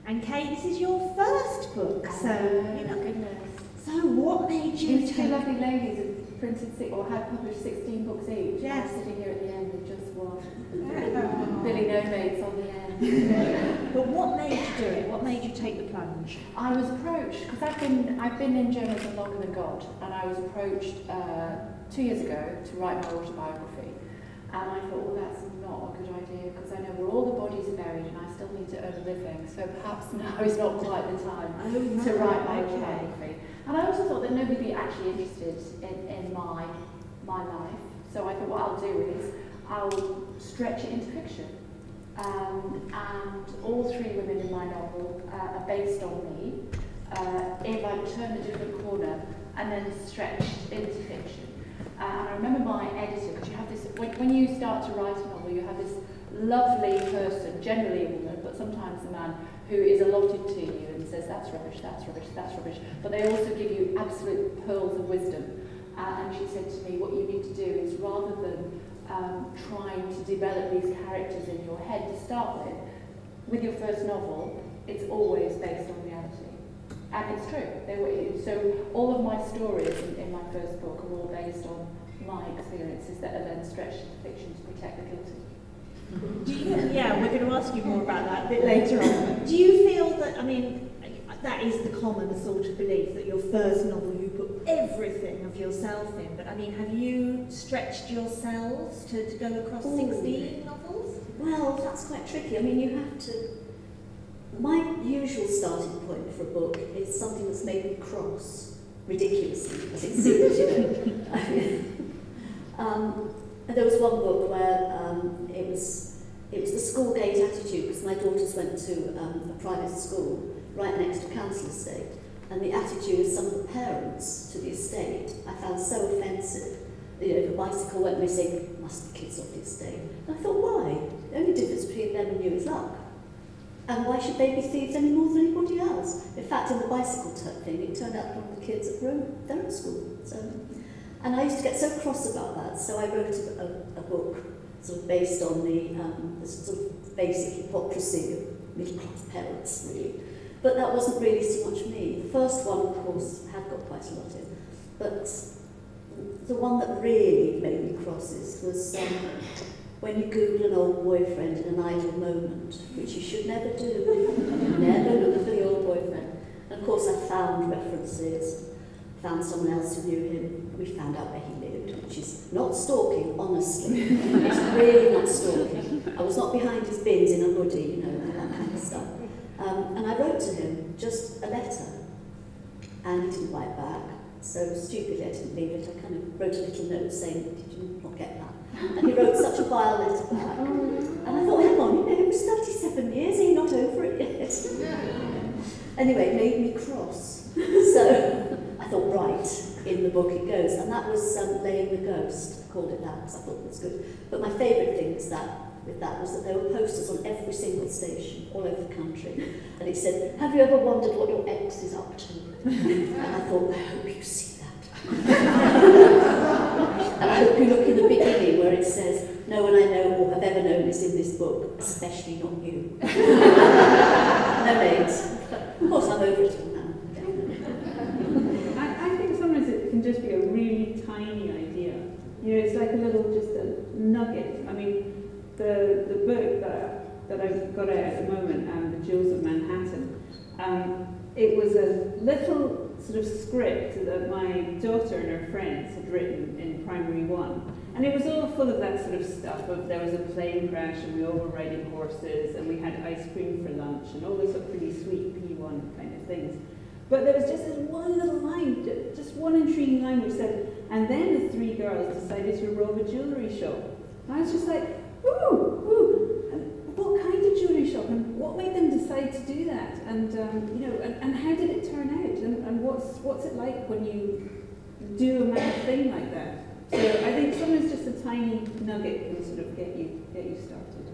And Kay, this is your first book, so you know. Goodness. So what made you These two lovely ladies have printed or had published 16 books each. Yes. I'm sitting here at the end with just one. Billy No Mates on the end. But what made you do it? What made you take the plunge? I was approached because I've been in journalism longer than God, and I was approached 2 years ago to write my autobiography. And I thought, well, that's not a good idea because I know where all the bodies are buried and I still need to earn a living, so perhaps now is not quite the time to write my autobiography. And I also thought that nobody would be actually interested in my life, so I thought what I'll do is I'll stretch it into fiction. And all three women in my novel are based on me. If I turn a different corner and then stretch into fiction. And I remember my editor, because you have this, when you start to write a novel, you have this lovely person, generally a woman, but sometimes a man, who is allotted to you and says, that's rubbish, that's rubbish, that's rubbish. But they also give you absolute pearls of wisdom. And she said to me, what you need to do is rather than trying to develop these characters in your head to start with your first novel, it's always based on reality. And it's true. So all of my stories in my first book are all based on my experiences that are then stretched into fiction to protect the guilty. Yeah, we're going to ask you more about that a bit later on. Do you feel that, I mean, that is the common sort of belief that your first novel you put everything of yourself in, but I mean, have you stretched yourselves to go across 16 novels? Well, that's quite tricky. I mean, you have to... My usual starting point for a book is something that's made me cross, ridiculously, as it seems, you know. And there was one book where it was the school gate attitude, because my daughters went to a private school right next to council estate, and the attitude of some of the parents to the estate I found so offensive. You know, the bicycle went missing, must be kids off the estate. And I thought, why? The only difference between them and you is luck. And why should they be thieves any more than anybody else? In fact, in the bicycle thing, it turned out one of the kids they're at school. So, and I used to get so cross about that, so I wrote a book sort of based on the sort of basic hypocrisy of middle-class parents, really. But that wasn't really so much me. The first one, of course, had got quite a lot in. But the one that really made me cross was when you Google an old boyfriend in an idle moment, which you should never do. Never look for the old boyfriend. And of course I found references, found someone else who knew him. We found out where he lived, which is not stalking, honestly. It's really not stalking. I was not behind his bins in a hoodie, you know, that kind of stuff. And I wrote to him just a letter, and he didn't write back. So stupidly I didn't leave it. I kind of wrote a little note saying, did you not get that? And he wrote such a vile letter back. And I thought, hang on, you know, it was 37 years, are you not over it yet? Anyway, it made me cross. So I thought, right, in the book it goes. And that was Laying the Ghost. I called it that because I thought it was good. But my favourite thing was that there were posters on every single station all over the country. And it said, have you ever wondered what your ex is up to? And I thought, I hope you see that. And I hope you look in the beginning where it says, no one I know or have ever known is in this book, especially not you. No names. Of course, I'm over it all now. I think sometimes it can just be a really tiny idea. You know, it's like just a nugget. I mean, the book that I've got out at the moment, The Jewels of Manhattan, it was a little sort of script that my daughter and her friends had written in primary one. And it was all full of that sort of stuff of there was a plane crash and we all were riding horses and we had ice cream for lunch and all those sort of pretty sweet P1 kind of things. But there was just this one little line, just one intriguing line which said, and then the three girls decided to rob a jewellery shop. And I was just like, ooh, and what kind of jewellery shop and what made them decide to do that? And you know, and how did it turn out? And what's it like when you do a mad thing like that? So I think sometimes just a tiny nugget can sort of get you started.